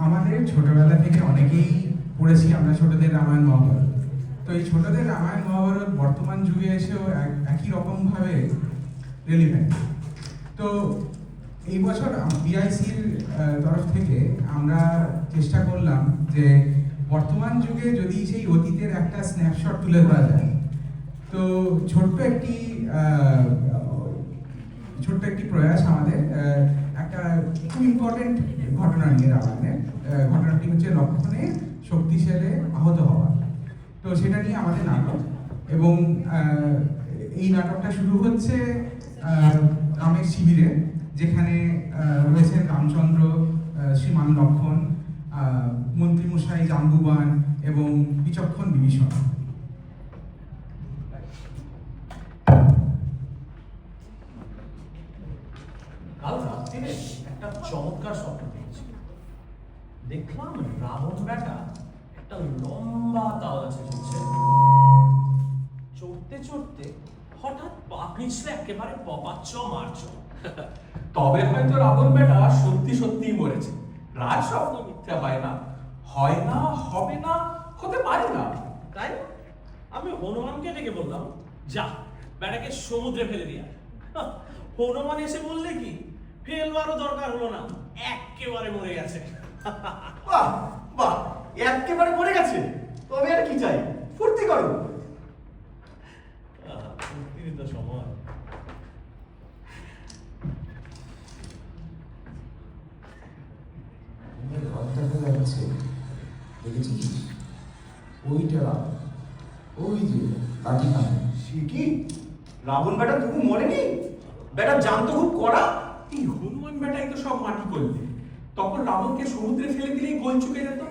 আমাদের ছোটবেলা থেকে অনেকেই পড়েছি আমরা ছোটদের রামায়ণ মহাভারত। তো এই ছোটদের রামায়ণ মহাভারত বর্তমান যুগে এসেও একই রকমভাবে রেলিভেন্ট। তো এই বছর বিআইসির তরফ থেকে আমরা চেষ্টা করলাম যে বর্তমান যুগে যদি সেই অতীতের একটা স্ন্যাপশট তুলে ধরা যায়। তো ছোট্ট একটি প্রয়াস আমাদের একটা খুব ইম্পর্টেন্ট ঘটনা নিয়ে রামায়ণের। ঘটনাটি হচ্ছে লক্ষণে শক্তিশালে আহত হওয়া। তো সেটা নিয়ে আমাদের নাটক, এবং এই নাটকটা শুরু হচ্ছে রামের শিবিরে, যেখানে রয়েছেন রামচন্দ্র, শ্রীমান লক্ষণ, মন্ত্রীমশাই জাম্বুবান এবং বিচক্ষণ বিভীষণ। কাল রাত্রিরে একটা চমৎকার স্বপ্ন পেয়েছি। দেখলাম রাবণ বেটা একটা লম্বা তাল গাছে চলছে। চড়তে চড়তে হঠাৎ পা পিছলে একেবারে পপাচ্ছ মারছ। তবে হয়তো রাবণ বেটা সত্যি সত্যিই মরেছে। রাজ স্বপ্ন মিথ্যা হয় না, হবে না, হতে পারে না। তাই আমি হনুমানকে ডেকে বললাম, যা বেটাকে সমুদ্রে ফেলে দিয়া। হনুমান এসে বললে কি, ফেলবারও দরকার হলো না, একেবারে মরে গেছে। বাহ বাহ, একেবারে মরে গেছে। তবে আর কি চাই, ফুর্তি করো। ফুর্তির তো সময়। রথটা যাচ্ছে, দেখেছিস? ওইটা ওই যে কাটিখানে। সে কি, রাবণ বেটা তবু মরেনি? বেটা জানতো খুব কড়া। এই হনুমান বেটাই তো সব মাটি করলে। তখন রাবণকে সমুদ্রে ফেলে দিলেই গোল চুকে যেত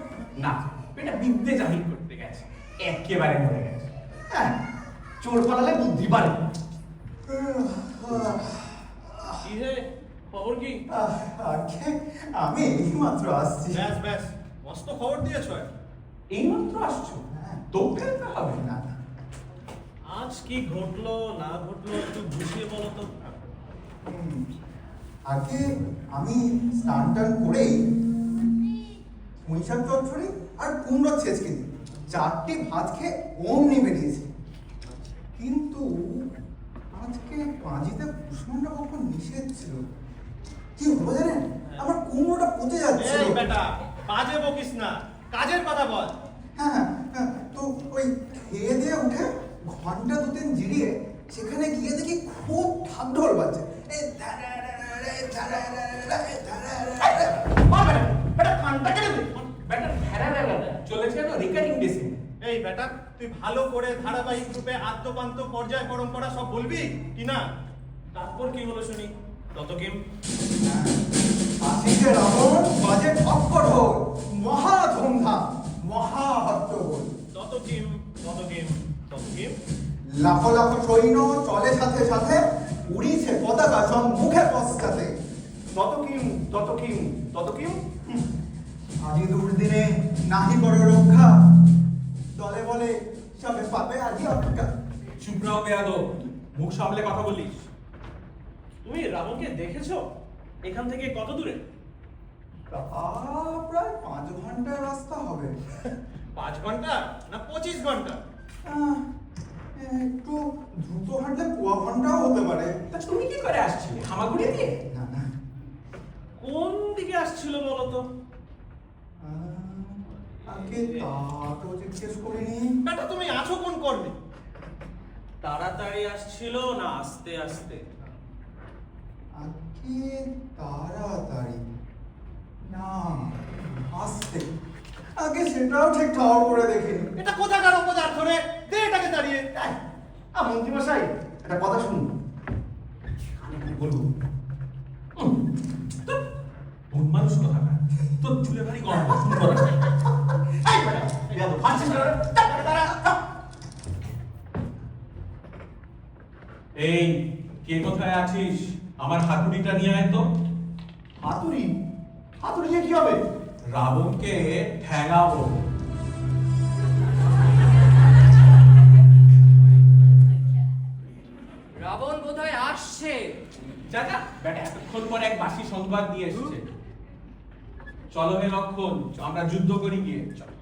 না। বেটা বিদ্যে জাহির করতে গেছে, একেবারে মরে গেছে। হ্যাঁ, চোর পালালে বুদ্ধি বাড়ে। কি হে, খবর কি? আমি এইমাত্র আসছি। ব্যাস ব্যাস, মস্ত খবর দিয়েছো। এইমাত্র আসছো? তো ফেলতে হবে না। আজ কি ঘটলো না ঘটলো একটু বুঝিয়ে বলো তো। আগে আমি স্নান টান করেই পুঁইশাক চচ্চড়ি আর কুমড়ো ছেঁচকে দিই, 4টি ভাত খেয়ে অমনি বেরিয়েছি। কিন্তু আজকে পাঁজিতে কুষ্মান্ডা কখন নিষেধ ছিল। কি হলো জানেন, আমার কুমড়োটা পচে যাচ্ছে। এই বেটা, বাজে বকিস না, কাজের কথা বল। হ্যাঁ হ্যাঁ, তো ওই খেয়ে দিয়ে উঠে ঘন্টা 2-3 জিরিয়ে সেখানে গিয়ে দেখি খুব ঢাকঢোল বাজছে। এই বেটা, তুই ভালো করে ধারাবাহিক রূপে আদ্যপান্ত পর্যায় পরম্পরা সব বলবি কি না? তারপর কি হলো শুনি। ততকিম আসিছে রাবণ, বাজে ঢক্কঢোল, মহা ধুমধাম, মহা হট্টগোল। ততকিম ততকিম ততকিম লাখো লাখো সৈন্য চলে সাথে সাথে, উড়িছে পতাকা সব মুখে পশ্চাতে। ততকিম ততকিম ততকিম, আজি দুর্দিনে নাহি বড় রক্ষা, দলে বলে সবে পাবে আজি অপেক্ষা। চুপ নাও বেয়াদব, মুখ সামলে কথা বলিস। তুমি রাবণকে দেখেছো? এখান থেকে কত দূরে? প্রায় 5 ঘন্টার রাস্তা হবে। 5 ঘন্টা না 25 ঘন্টা? একটু দ্রুত হাঁটলে 1 ঘন্টাও হতে পারে। তা তুমি কি করে আসছিলে, হামাগুড়ি দিয়ে? না না, কোন দিকে আসছিল বলো তো? আগে তা তো জিজ্ঞেস করিনি। বেটা, তুমি আছো কোন কর্মে? তাড়াতাড়ি আসছিল না আস্তে আস্তে? আগে তাড়াতাড়ি না আসতে। আগে সেটাও ঠিক ঠাওর করে দেখিনি। এটা কোথাকার অপদার্থ রে, দে এটাকে দাঁড়িয়ে। মন্ত্রী মশাই, একটা কথা শুনুন। আমি কি বলবো? ভুল মানুষ কথা না, তোর চুলে ভারী গরম, শুন করা। এই কে কোথায় আছিস? আমার হাতুড়িটা নিয়ে আয় তো। হাতুড়ি? হাতুড়ি দিয়ে কি হবে? রাবণকে ঠেঙাবো। রাবণ বোধহয় আসছে। যা যা বেটা, এতক্ষণ পর এক বাসি সংবাদ নিয়ে এসেছে। চলো হে লক্ষণ, আমরা যুদ্ধ করি গিয়ে। চলো।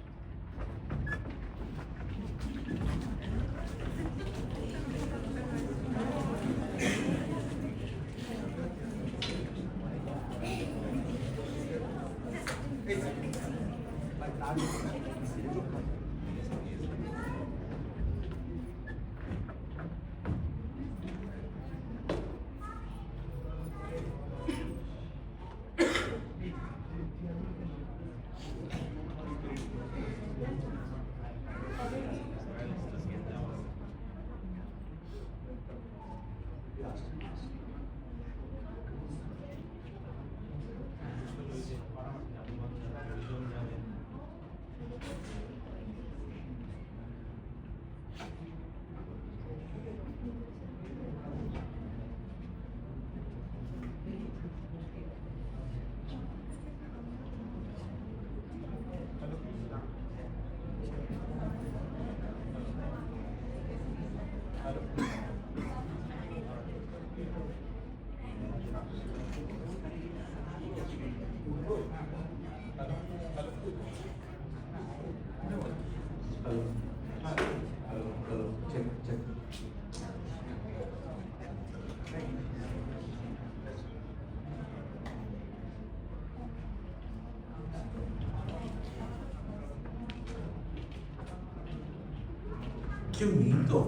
কেউ নেই তো?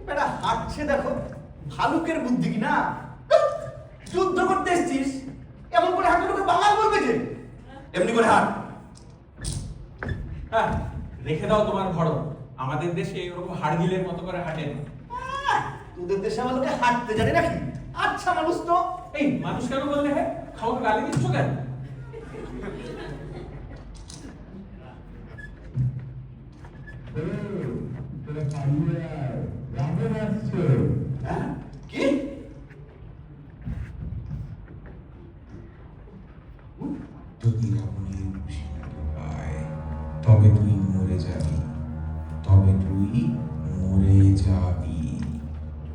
বেটা হাঁটছে দেখো, ভালুকের বুদ্ধি কি না? যুদ্ধ করতে এসছিস, এমন করে হাঁটলে লোকে বাঙাল বলবে যে। এমনি করে হাঁট। হ্যাঁ, রেখে দাও তোমার ঘর। আমাদের দেশে এরকম হাড়গিলের মতো করে হাঁটে না। তোদের দেশে আমার লোকে হাঁটতে জানে নাকি? আচ্ছা মানুষ তো। এই মানুষ কেন বললে? হ্যাঁ, খাওয়া গালি দিচ্ছ কেন? হ্যাঁ? কি? যদি রাবণের কুশীলতা পায়, তবে তুই মরে যাবি, তবে তুই মরে যাবি।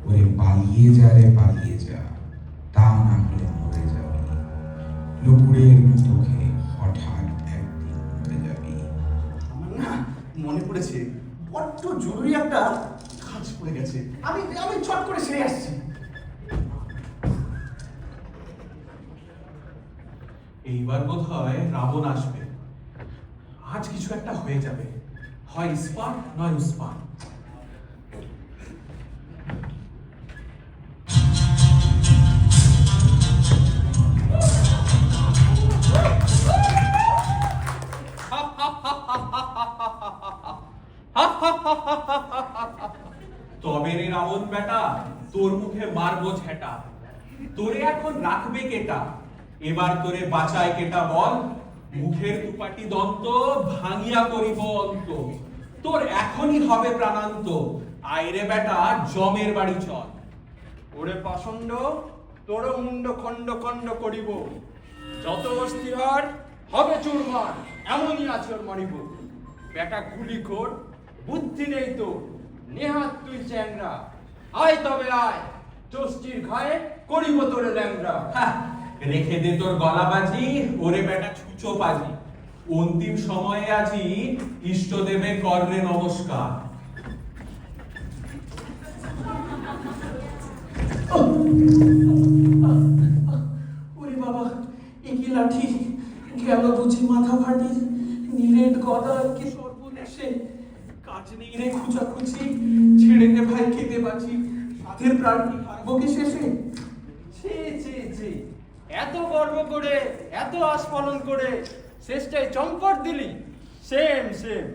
ওরে পালিয়ে যা রে, পালিয়ে যা, তা না হলে মরে যাবি। নুপুরের মতো খেয়ে হঠাৎ একদিন মরে যাবি। আমার না মনে পড়েছে, বড্ড জরুরি একটা কাজ পড়ে গেছে। আমি আমি চট করে সেরে আসছি। এইবার বোধ হয় রাবণ আসবে। আজ কিছু একটা হয়ে যাবে, হয় ইস্পাত নয় উস্পাত। তবে রে রাবণ বেটা, তোর মুখে মারবো ঝেঁটা। তোরে এখন রাখবে কেটা? এবার তোরে বাঁচায় কেটা বল? মুখের দুপাটি দন্ত ভাঙিয়া করিব অন্ত। তোর এখনই হবে প্রাণান্ত। আইরে বেটা, জমের বাড়ি চল। ওরে পাষণ্ড, তোর মুন্ড খণ্ড খণ্ড করিব। যত অস্থির হবে চুরমার, এমনই আচর মারিব। বেটা গুলিখোর, বুদ্ধি নেই তো, নেহাত তুই চ্যাংরা। আয় তবে আয়, চষ্টির ঘায়ে করিব তোরে ল্যাংরা। হ্যাঁ, রেখে দে তোর গলা বাজি, ওরে বেটা ছুঁচো বাজি। অন্তিম সময়ে আজি ইষ্টদেবে করলে নমস্কার। ওরে বাবা, একই লাঠি গেল বুঝি মাথা ফাটি। নীরের গদা কি সর্বনেশে, কাজ নেই রে খুঁচাখুচি। ছেড়ে দে ভাই, খেতে বাঁচি, সাধের প্রাণ কি হারবো কি শেষে? ছি ছি ছি, এত গর্ব করে, এত আস্ফলন করে শেষটায় চম্পট দিলি। Same same.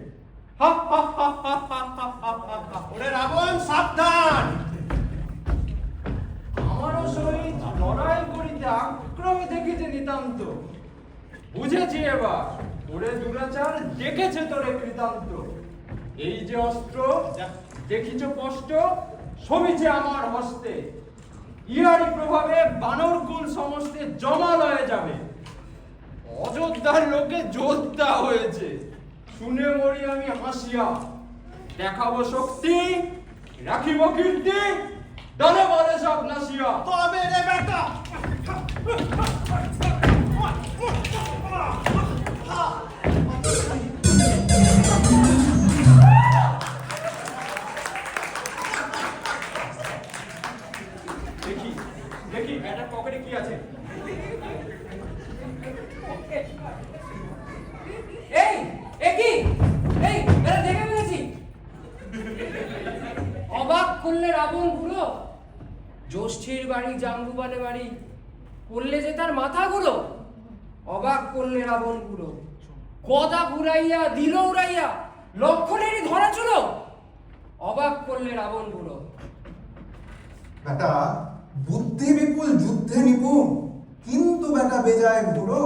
ওরে রাবণ সাবধান! আমারও সহিত লড়াই করিতে আক্রমে দেখিতে নিতান্ত। বুঝেছি এবার, তোরে দুরাচার দেখেছে তোরে কৃতান্ত। এই যে অস্ত্র দেখিছ স্পষ্ট, সবিছে আমার হস্তে। ইহারই প্রভাবে বানর কুল সমস্তে জমালয়ে যাবে। অযোধ্যার লোকে যোদ্ধা হয়েছে, শুনে মরি আমি হাসিয়া। দেখাবো শক্তি, রাখিব কীর্তি, দানে বলে সব নাসিয়া। তবে রে বেটা, দেখি দেখি ব্যাটার পকেটে কি আছে। এই একই এই এরা দেখে ফেলেছি। অবাক করলে রাবণ গুলো, জ্যোষ্ঠীর বাড়ি জাম্বুবানে বাড়ি করলে যে তার মাথা গুলো। অবাক করলে রাবণ গুলো, গদা ঘুরাইয়া দিল উড়াইয়া লক্ষণেরই ধরা চুলো। অবাক করলে রাবণ গুলো। বেটা বুদ্ধি বিপুল যুদ্ধে নিপুণ, কিন্তু বেটা বেজায় বুড়ো।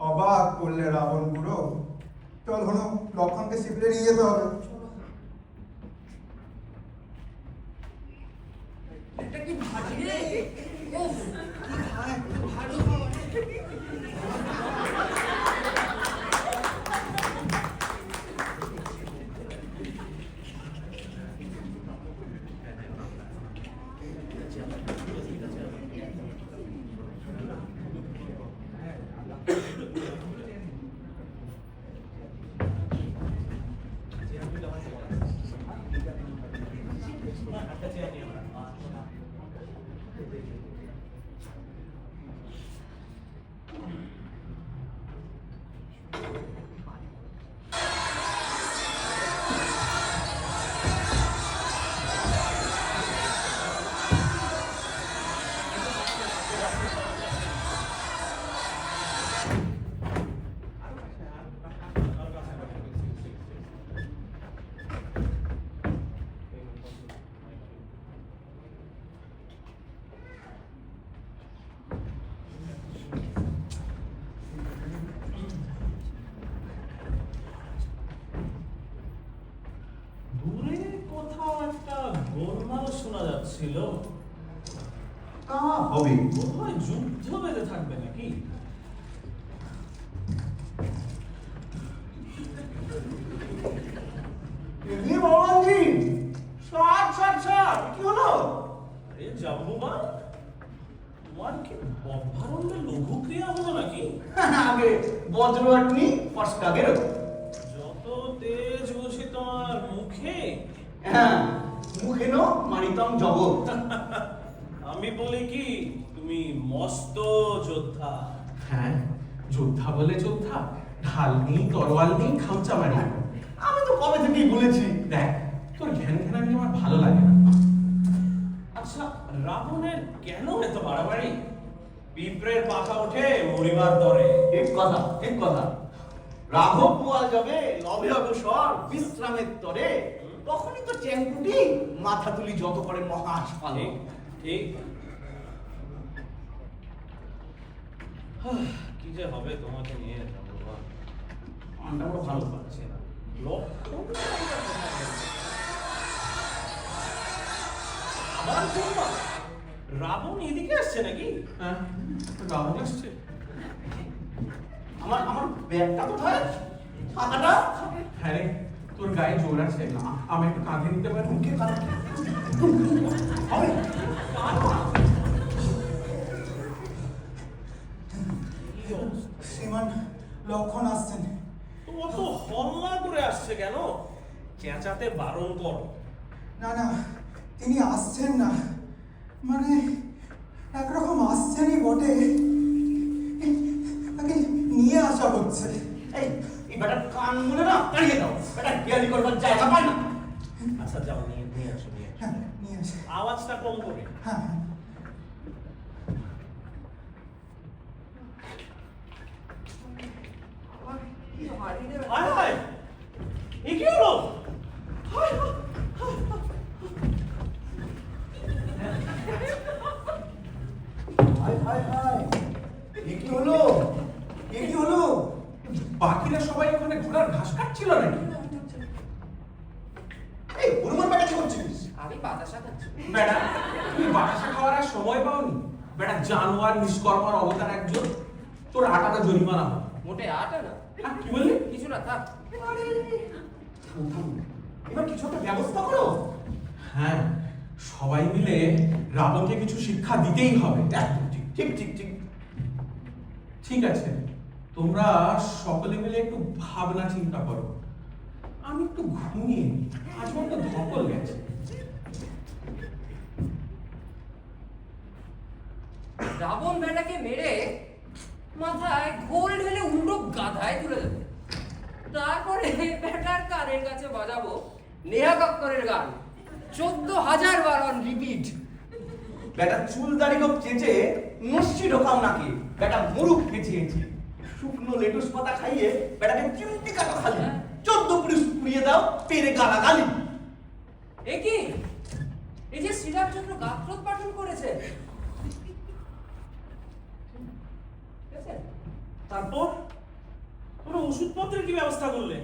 অবাক করলে রাবণ বুড়ো। চল হলো লক্ষণকে শিবলে নিয়ে যেতে হবে। এটা কি ভারী রে? উফ, কি ভারী দূরে কোথাও একটা গোলমাল শোনা যাচ্ছিল। তা হবে। বোধহয় যুদ্ধ বেঁধে থাকবে নাকি? ভগবানজি, স্যার স্যার স্যার, কি হলো? আরে জাম্বুবান, তোমার কি অভ্যারণ্যে লঘু ক্রিয়া হলো নাকি? আগে বজ্রবাটনি ফসকা গেল। যত তেজ বুঝি তোমার মুখে। হ্যাঁ, মুখে নো মারিতম জগৎ। আমি বলি কি, তুমি মস্ত যোদ্ধা। হ্যাঁ, যোদ্ধা বলে যোদ্ধা, ঢাল নেই তরোয়াল নেই, খামচা মারি। আমি তো কবে থেকেই বলেছি। দেখ, তোর ঘ্যান ঘ্যানানি আমার ভালো লাগে না। আচ্ছা, রাবণের কেন এত বাড়াবাড়ি? পিঁপড়ের পাখা ওঠে মরিবার দরে। ঠিক কথা, ঠিক কথা। রাঘব পোয়াল যাবে লবে অবসর বিশ্রামের তরে, তখনই তো চেঙ্কুটি মাথা তুলি যত করে মহাস্পাল। ঠিক ঠিক। কি যে হবে তোমাকে নিয়ে জাম্বুবান, মনটা বড় ভালো পাচ্ছে না। লক্ষণ আবার গোলমাল? রাবণ এদিকে আসছে নাকি? হ্যাঁ, রাবণ আসছে। আমার আমার ব্যাগটা কোথায়? ছাতাটা? হ্যাঁ রে, তোর গায়ে জোর আছে না? আমি একটু কাঁধে নিতে পারি? মুখে কাটা। হবে? কি অবস্থা? শ্রীমান লক্ষণ আসছেন। তো অত হল্লা করে আসছে কেন? চেঁচাতে বারণ কর। না না, তিনি আসছেন না, মানে একরকম আসছেনই বটে, তাকে নিয়ে আসা হচ্ছে। এই এই বেটার কান মনে না তাড়িয়ে দাও, বেটা গিয়ালি করবার জায়গা পায় না। আচ্ছা যাও, নিয়ে নিয়ে আসো, নিয়ে আসো। হ্যাঁ, নিয়ে আসে। আওয়াজটা কম করে। হ্যাঁ কি ভারী রে? আয় হায়, এ কি হলো? হায় হায়, হায় হায় হায়, এ কি হলো? এ কি হলো? বাকিরা সবাই ওখানে ঘোড়ার ঘাস কাটছিল নাকি? এই হনুমান বেটা কি করছিস? আমি বাতাসা খাচ্ছি। বেটা, তুমি বাতাসা খাওয়ার আর সময় পাওনি? বেটা জানোয়ার নিষ্কর্মার অবতার একজন, তোর আটাটা জরিমানা হবে। মোটে আটা না, কি বললি? কিছু না থাক। থাম, থাম। এবার কিছু একটা ব্যবস্থা করো। হ্যাঁ, সবাই মিলে রাবণকে কিছু শিক্ষা দিতেই হবে। একদম ঠিক ঠিক ঠিক ঠিক। ঠিক আছে, তোমরা সকলে মিলে একটু ভাবনা চিন্তা করো। আমি একটু ঘুমিয়ে নিই, আজ আমার তো ধকল গেছে। রাবণ বেটাকে মেরে মাথায় ঘোল ঢেলে উল্টো গাধায় তুলে দেবো। তারপরে বেটার কানের কাছে বাজাবো নেহা কক্করের গান 14,000 বার অন রিপিট। বেটা চুল দাড়ি লোক চেঁচে নস্যি ঢোকাও নাকি, বেটা মুরুখ খেঁচিয়েছি। শুকনো লেটুস পাতা খাইয়ে বেটাকে চিমটি কাটা খালি, 14 পুলিশ পুড়িয়ে দাও, পেরে গালাগালি। এ কি, এই যে শ্রীরামচন্দ্র গাত্রোৎ পাঠন করেছে, দেখেছেন? তারপর তোমরা ওষুধপত্রের কি ব্যবস্থা করলে?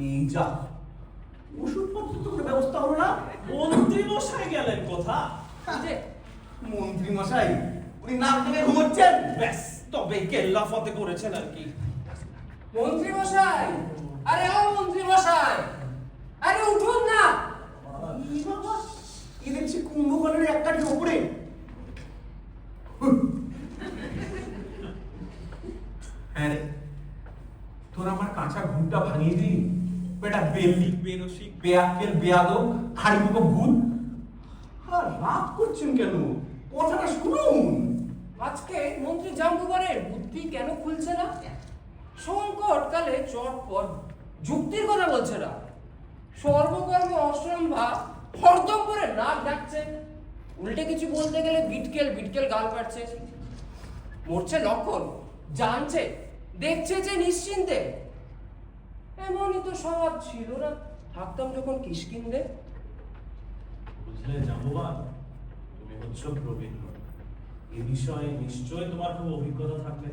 এই যা, ওষুধপত্র তো কোনো ব্যবস্থা হলো না। মন্ত্রী মশাই গেলেন কোথা? এই যে মন্ত্রী মশাই উনি নাক থেকে ঘুমোচ্ছেন। ব্যাস, তবে কেল্লা ফতে করেছেন আর কি। মন্ত্রী মশাই, আরে ও মন্ত্রী মশাই, আরে উঠুন না। এই বাবা, এই দেখছি কুম্ভকর্ণের এক কাঠি উপরে। হ্যাঁ রে, তোর আমার কাঁচা ঘুমটা ভাঙিয়ে দিলি। বেটা বেল্লিক বেরসিক বেয়াক্কেল বেয়াদব হাড়িমুখো ভূত। আর রাগ করছেন কেন? কথাটা শুনুন। আজকে মন্ত্রী জাম্বুবানের বুদ্ধি কেন খুলছে না? সংকটকালে চটপট যুক্তির কথা বলছে না, সর্বকর্ম অসম্ভা হরদম করে নাক ডাকছে। উল্টে কিছু বলতে গেলে বিটকেল বিটকেল গাল পাচ্ছে। মরছে লক্ষণ, জানছে দেখছে যে নিশ্চিন্তে। এমনই তো স্বভাব ছিল না থাকতাম যখন কিষ্কিন্দে। বুঝলে জাম্বুবান, তুমি হচ্ছ প্রবীণ। এ বিষয়ে নিশ্চয় তোমার খুব অভিজ্ঞতা থাকবে।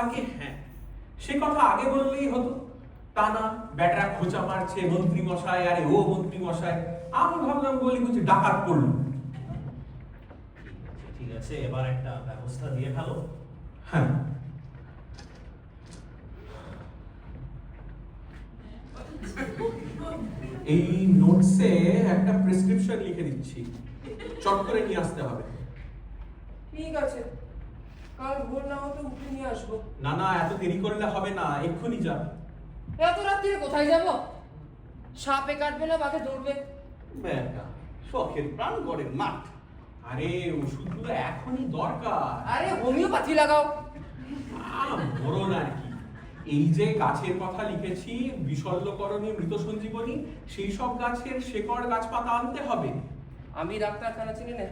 আগে হ্যাঁ, সে কথা আগে বললেই হতো। তা না, ব্যাটারা খোঁচা মারছে মন্ত্রী মশাই, আরে ও মন্ত্রী মশাই। আমি ভাবলাম বলি বুঝি ডাকাত পড়লো। ঠিক আছে, এবার একটা ব্যবস্থা দিয়ে ফেলো। হ্যাঁ, এই নোটসে একটা প্রেসক্রিপশন লিখে দিচ্ছি, চট করে নিয়ে আসতে হবে। ঠিক আছে, কাল ভোর না হতে উঠে নিয়ে আসবো। না না, এত দেরি করলে হবে না, এক্ষুনি যা। এত রাত্রিরে কোথায় যাব? সাপে কাটবে না বাঘে দৌড়বে? ব্যাটা শখের প্রাণ গড়ের মাঠ। আরে ওষুধগুলো এখনই দরকার। আরে হোমিওপ্যাথি লাগাও। বড় না আর কি, এই যে গাছের কথা লিখেছি, বিশল্যকরণী মৃত সঞ্জীবনী, সেই সব গাছের শেকড় গাছপাতা আনতে হবে। আমি ডাক্তারখানা চিনি না।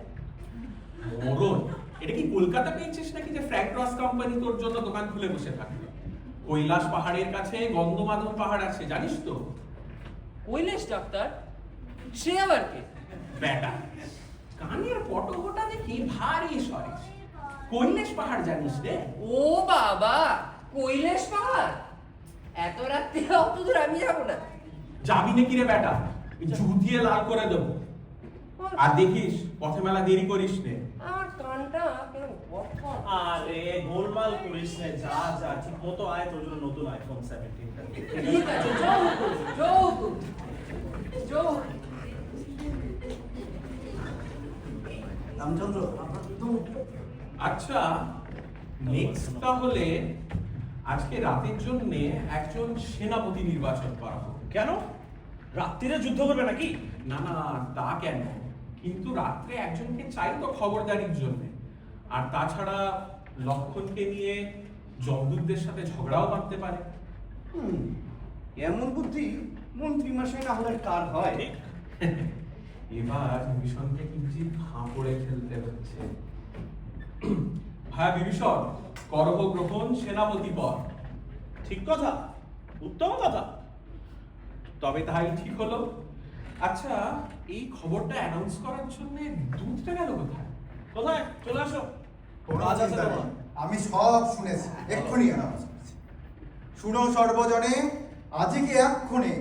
মরণ, এটা কি কলকাতা পেয়েছিস নাকি যে ফ্র্যাঙ্ক রস কোম্পানি তোর জন্য দোকান খুলে বসে থাকবে? কৈলাস পাহাড়ের কাছে গন্ধমাদন পাহাড় আছে, জানিস তো? কৈলাস ডাক্তার? সে আবার কে? বেটা, কানের পটভোটা দেখি ভারী সরেস। কৈলাস পাহাড় জানিস রে? ও বাবা, কৈলাস পাহাড়? এত রাত্রে অত দূর আমি যাবো না। যাবি নাকি রে বেটা? জুতিয়ে লাল করে দেবো। আর দেখিস পথে মেলা দেরি করিস নে। আর কানটা কেন বটফট। আরে গোলমাল করিস না, যা যা ঠিক মতো আয়, তোর জন্য নতুন আইফোন 17 ঠিক আছে, যোগ যোগ। রামচন্দ্র, আপনার তো আচ্ছা, নেক্সট তাহলে আজকে রাতের জন্য একজন সেনাপতি নির্বাচন করা হবে। কেন? রাত্রিরে যুদ্ধ করবে নাকি? না না, তা কেন, কিন্তু রাত্রে একজনকে চাই তো খবরদারির জন্য। আর তাছাড়া লক্ষণকে নিয়ে যমদূতদের সাথে ঝগড়াও বাঁধতে পারে। এমন বুদ্ধি মন্ত্রী মশাই না হলে কার হয়? ঠিক। এবার বিভীষণকে কিঞ্চিত ফাঁপড়ে ফেলতে হচ্ছে। ভাই বিভীষণ, করহ গ্রহণ সেনাপতি পদ। ঠিক কথা, উত্তম কথা। তবে তাই ঠিক হলো। আচ্ছা, এই খবরটা অ্যানাউন্স করার জন্য দূতটা গেল কোথায়? কোথায়? চলে আসো। কোনো কাজ আছে চিন্তা তোমার? নেই। আমি সব শুনেছি, এক্ষুনি অ্যানাউন্স করছি। শুনো সর্বজনে, আজকে এক্ষণে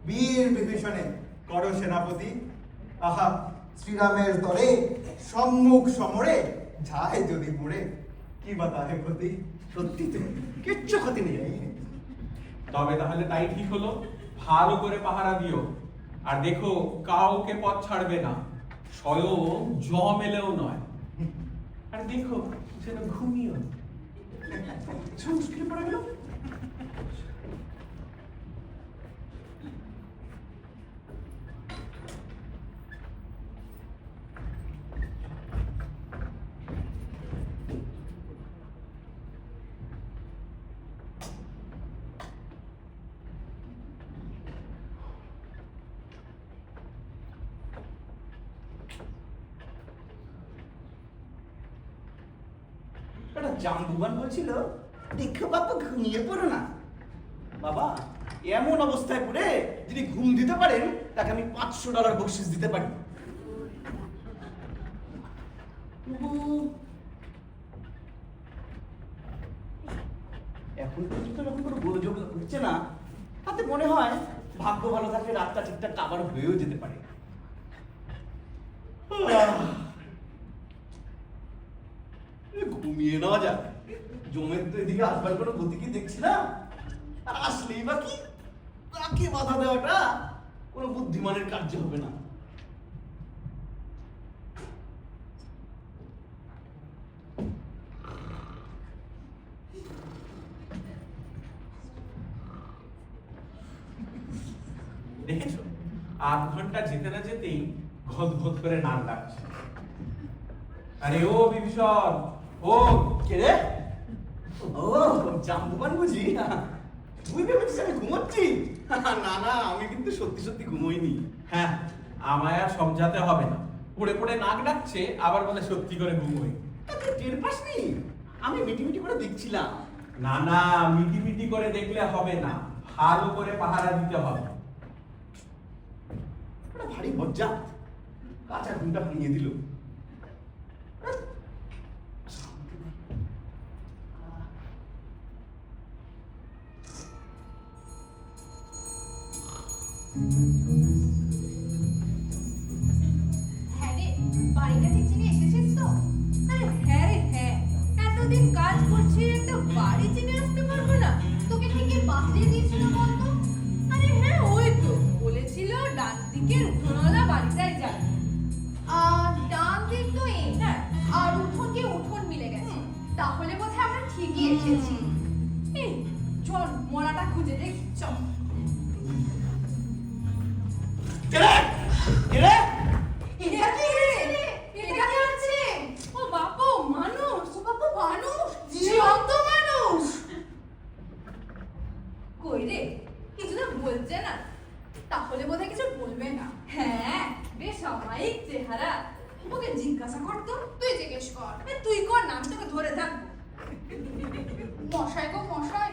বীর বিভীষণে কর সেনাপতি। আহা, শ্রীরামের তরে সম্মুখ সমরে যায় যদি মুড়ে, কি বা তাহে ক্ষতি? সত্যি তো কিচ্ছু ক্ষতি নেই। তবে তাহলে তাই ঠিক হলো, ভালো করে পাহারা দিও। আর দেখো কাউকে পথ ছাড়বে না, স্বয়ং জম এলেও নয়। আর দেখো যেন ঘুমিও। মুশকিল পড়ে গেল। একটা জাম্বুবান বলছিল, দেখো বাবা ঘুমিয়ে পড়ো না। বাবা এমন অবস্থায় পড়ে যিনি ঘুম দিতে পারেন তাকে আমি $500 বকশিস দিতে পারি। এখন পর্যন্ত যখন কোনো গোলযোগ হচ্ছে না, তাতে মনে হয় ভাগ্য ভালো থাকলে রাতটা ঠিকঠাক আবার হয়েও যেতে পারে। ঘুমিয়ে নেওয়া যাক, জমের তো এদিকে আসবার কোনো গতি কি দেখছি না। আর আসলেই বা কি, তাকে বাধা দেওয়াটা কোনো বুদ্ধিমানের কার্য হবে না। দেখেছো, আধ ঘন্টা যেতে না যেতেই ঘদ ঘদ করে নাক ডাকছে। আরে ও বিভীষণ, ও কে রে? ও জাম্বুবান বুঝি? তুই ভেবেছিস আমি ঘুমোচ্ছি? না না, আমি কিন্তু সত্যি সত্যি ঘুমোইনি। হ্যাঁ, আমায় আর সমঝাতে হবে না। পড়ে পড়ে নাক ডাকছে, আবার বলে সত্যি করে ঘুমোই। তুই টের পাসনি? আমি মিটি মিটি করে দেখছিলাম। না না, মিটি মিটি করে দেখলে হবে না, ভালো করে পাহারা দিতে হবে। ওটা ভারী বজ্জাত, কাঁচা ঘুমটা ভাঙিয়ে দিল। হ্যাঁ রে, বাড়িটা ঠিক চিনে এসেছিস তো? আরে হ্যাঁ রে হ্যাঁ, এতদিন কাজ করছি, একটা বাড়ি চিনে আসতে পারবো না? তোকে ঠিক কে বাতলিয়ে দিয়েছিল বলতো? আরে হ্যাঁ, ওই তো বলেছিল ডান দিকের উঠোনওয়ালা বাড়িটাই যাবে। ডান দিক তো এটা, আর উঠোনকে উঠোন মিলে গেছে। তাহলে বোধহয় আমরা ঠিকই এসেছি। এই চল, মরাটা খুঁজে দেখি, চল। কে রে? কে রে? এটা কি রে? এটা কি হচ্ছে? ও বাপু, মানুষ! ও বাপু, মানুষ! জীবন্ত মানুষ! কই রে, কিছু তো বলছে না। তাহলে বোধহয় কিছু বলবে না। হ্যাঁ, বেশ অমায়িক চেহারা। ওকে জিজ্ঞাসা কর তো। তুই জিজ্ঞেস কর। তুই কর না, আমি তোকে ধরে থাকবো। মশাই গো মশাই,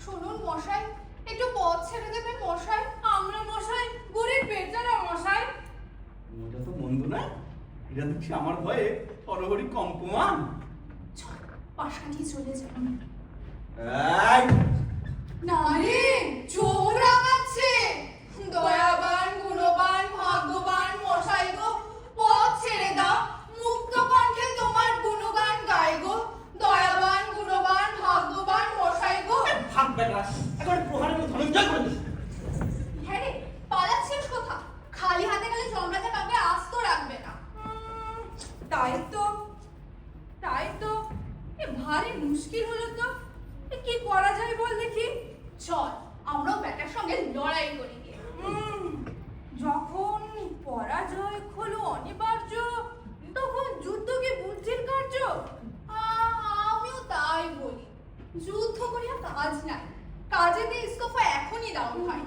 শুনুন মশাই, একটু পথ ছেড়ে দেবে মশাই। আমরা মশাই গরিব বেচারা মশাই। ওটা তো মন্দ না, এটা দেখছি আমার ভয়ে হরহরি কম্পমান। চল, পাশ কাটিয়ে চলে যাই। এই, না রে, চোর রাঙাচ্ছে। দয়াবান, গুণবান, ভাগ্যবান মশাই গো, পথ ছেড়ে দাও। মুক্ত কণ্ঠে তোমার গুণগান গাই গো। দয়াবান, গুণবান, ভাগ্যবান মশাই গো। ভাগ বেটা, একবার প্রহারের মতো ধনঞ্জয় করে দিস। হ্যাঁ রে, পালাচ্ছিস কোথা? খালি হাতে গেলে যমরাজা কাউকে আস্ত রাখবে না। তাই তো, তাই তো। এ ভারী মুশকিল হলো তো। এ কি করা যায় বল দেখি? চল, আমরাও ব্যাটার সঙ্গে লড়াই করি গিয়ে। যখন পরাজয় হলো অনিবার্য, তখন যুদ্ধ কি বুদ্ধির কার্য? আমিও তাই বলি। যুদ্ধ করিয়া কাজ নাই, কাজে দিয়ে ইস্তফা এখনই দাও ভাই।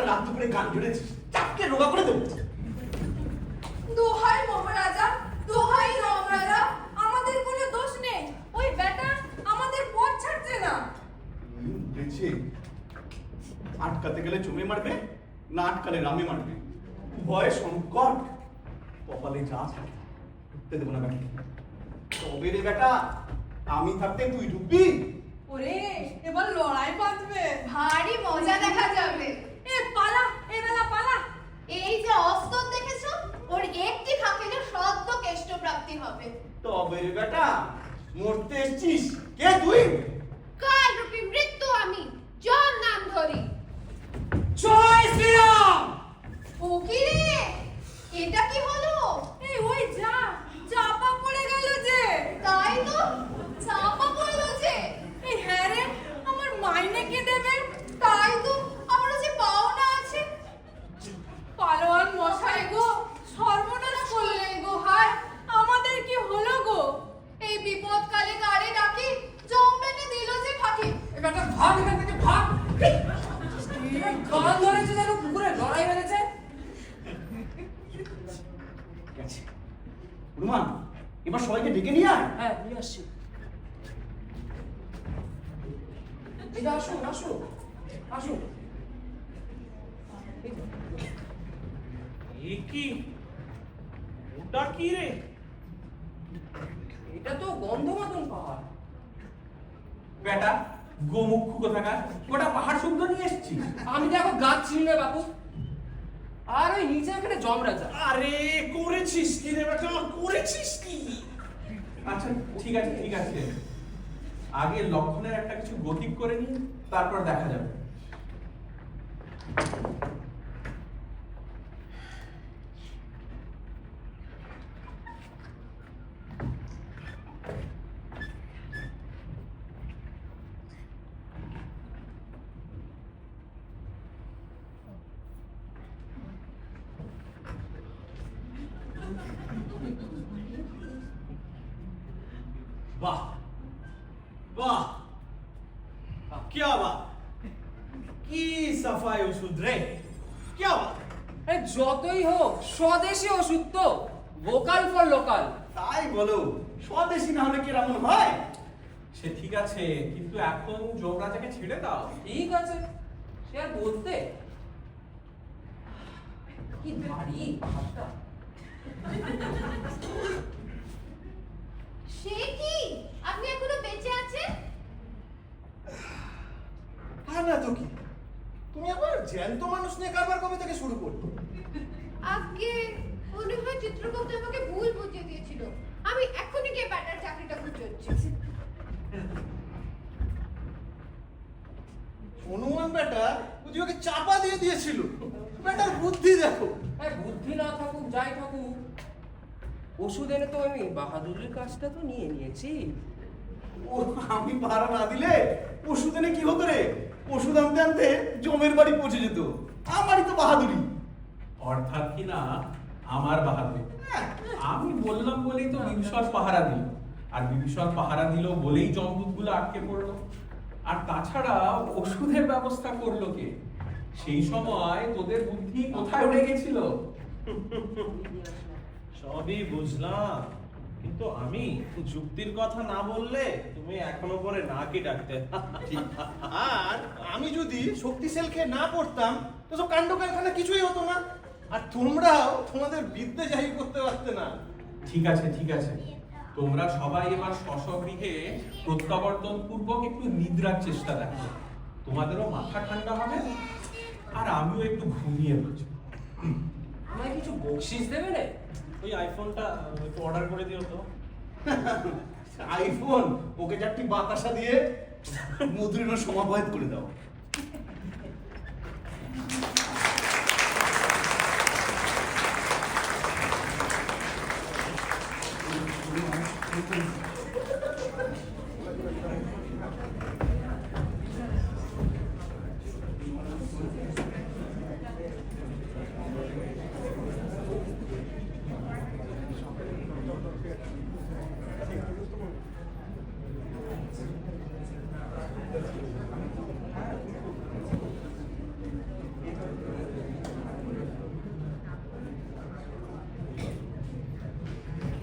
রাত দুপুরে গান জুড়েছিস, চাপকে রোগা করে দেবো। দোহাই মহারাজা, দোহাই রামরাজা, আমাদের কোনো দোষ নেই। ওই বেটা আমাদের পথ ছাড়ছে না। বুঝেছি, আটকাতে গেলে চমে মারবে, না আটকালে রামে মারবে। ভয় সংকট, কপালে যা থাকে ঢুকতে দেবো না বেটা। তবে রে বেটা, আমি থাকতে তুই ঢুকবি। ওরে, এবার লড়াই বাঁধবে, ভারী মজা দেখা যাবে। এ পালা, এ বেলা পালা। এই যে অস্ত্র দেখেছো, ওর একটি ফাঁকিতে সদ্য কেষ্ট প্রাপ্তি হবে। তবে রে বেটা, মরতে এসছিস? কে তুই? কাল রূপী মৃত্যু আমি, যার নাম ধরি। জয় শ্রীরাম! প্রাণ মশাই গো, সর্বনাশ করলেন গো, হায় আমাদের কি হলো গো? এই বিপদকালে কারে ডাকি, জম্বেটে দিল যে ফাঁকি। এবার ভাগ, এখান থেকে ভাগ। গান ধরেছে যেন পুকুরে লড়াই বেড়েছে। গেছে হনুমান, এবার সবাইকে ডেকে নিয়ে আয়। হ্যাঁ, নিয়ে আসছি। এটা আসুন, আসুন, আসুন। এ কি? ওটা কি রে? এটা তো গন্ধমাদন পাহাড়। বেটা গোমুখ কোথাকার, গোটা পাহাড় শুদ্ধ নিয়ে এসেছিস। আমি দেখো গাছ চিনি না বাপু। আর ওই নিচে এখানে জমরাজা। আরে করেছিস কি রে বেটা, করেছিস কি? আচ্ছা ঠিক আছে ঠিক আছে, আগে লক্ষণের একটা কিছু গতিক করে নি, তারপর দেখা যাবে। वाह वाह, क्या बात, কি সাফাই ওষুধ রে, क्या बात। যতই হোক স্বদেশি ওষুধ তো, ভোকাল ফর লোকাল। তাই বলো, স্বদেশী না হলে কি এমন হয়? সে ঠিক আছে, কিন্তু এখন যমরাজাকে ছেড়ে দাও। ঠিক আছে, সে আর বলতে। কি ভারী পাহাড়টা। সে কি, আপনি এখনো বেঁচে আছেন? তা না তো কি, তুমি আবার জ্যান্ত মানুষ নিয়ে কারবার কবে থেকে শুরু করলে? আজকে মনে হয় চিত্রগুপ্ত আমাকে ভুল বুঝিয়ে দিয়েছিল। আমি এখনই গিয়ে ব্যাটার চাকরিটা খুঁজছি। হনুমান বেটা বুঝি ওকে চাপা দিয়ে দিয়েছিল। বেটার বুদ্ধি দেখো। বুদ্ধি না থাকুক যাই থাকুক, ওষুধ এনে তো আমি বাহাদুরের কাজটা তো নিয়ে নিয়েছি। ও আমি ভাড়া না দিলে ওষুধ এনে কি হতো রে? ওষুধ আনতে আনতে জমের বাড়ি পৌঁছে যেত। আমারই তো বাহাদুরি। অর্থাৎ কি না আমার বাহাদুর। আমি বললাম বলেই তো বিভীষণ পাহারা দিল, আর বিভীষণ পাহারা দিল বলেই জমদূতগুলো আটকে পড়লো। আর তাছাড়া ওষুধের ব্যবস্থা করলো কে? সেই সময় তোদের বুদ্ধি কোথায় উঠে গেছিল? সবই বুঝলাম, কিন্তু আমি যুক্তির কথা না বললে তুমি এখনো পরে না কি ডাকতে। আর আমি যদি শক্তিশাল খেয়ে না পড়তাম তো সব কাণ্ড কারখানা কিছুই হতো না, আর তোমরাও তোমাদের বিদ্যে জাহির করতে পারতে না। ঠিক আছে ঠিক আছে, তোমরা সবাই এবার স্বগৃহে প্রত্যাবর্তন পূর্বক একটু নিদ্রার চেষ্টা দেখো, তোমাদেরও মাথা ঠান্ডা হবে, আর আমিও একটু ঘুমিয়ে বলছি। আমায় কিছু বকশিস দেবে রে? ওই আইফোনটা একটু অর্ডার করে দিও তো। আইফোন ওকে চারটি বাতাসা দিয়ে মুদ্রিন সমাবাহিত করে দাও।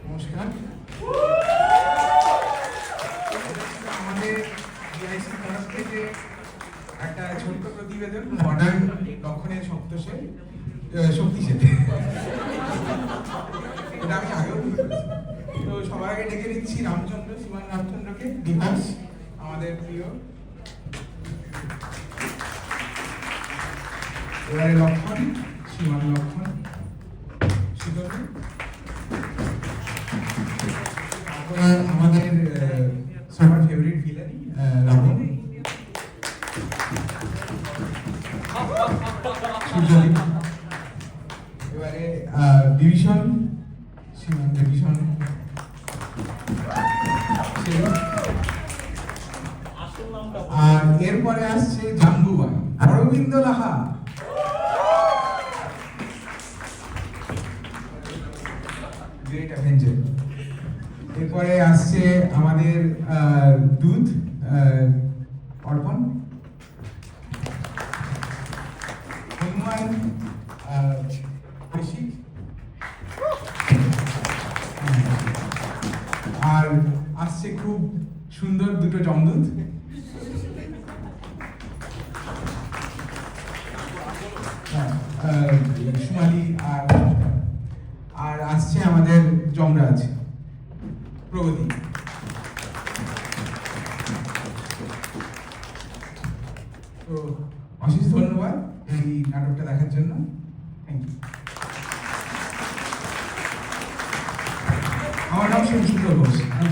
নমস্কার। আমাদের ডিআইসি তরফ থেকে একটা ছোট্ট প্রতিবেদন, মডার্ন লক্ষণের শক্তিশালী। এটা আমি আগেও বলেছি। তো সবার আগে ডেকে নিচ্ছি রামচন্দ্র, শ্রীমান রামচন্দ্রকে, বিকাশ আমাদের প্রিয়। এবারে লক্ষণ, শ্রীমান লক্ষণ, শীতল। আমাদের সবার ফেভারিট ভিলেন রাবণ। এবারে বিভীষণ, শ্রীমান বিভীষণ। আর এরপরে আসছে জাম্বুবাই, অরবিন্দ লাহা। Great avenger. এরপরে আসছে আমাদের দুধ অর্পণ, হনুমান কৌশিক, আর আসছে খুব সুন্দর দুটো জমদূত, সুমালি আর আসছে আমাদের যমরাজ প্রগতি। তো অশেষ ধন্যবাদ এই নাটকটা দেখার জন্য। Thank you. আমার নাম সোমসুন্দর ঘোষ, আমি